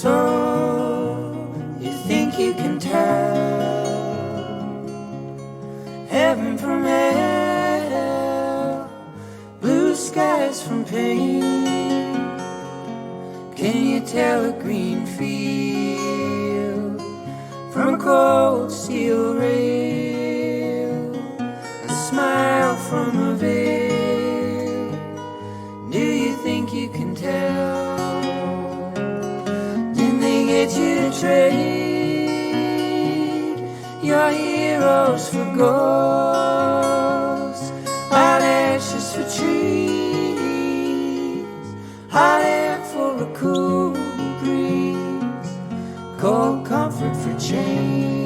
So you think you can tell heaven from hell, blue skies from pain? Can you tell a green field from a cold steel rail, a smile from a veil? Do you think you can tell? Get you to trade your heroes for ghosts, hot ashes for trees, hot air for a cool breeze, cold comfort for change.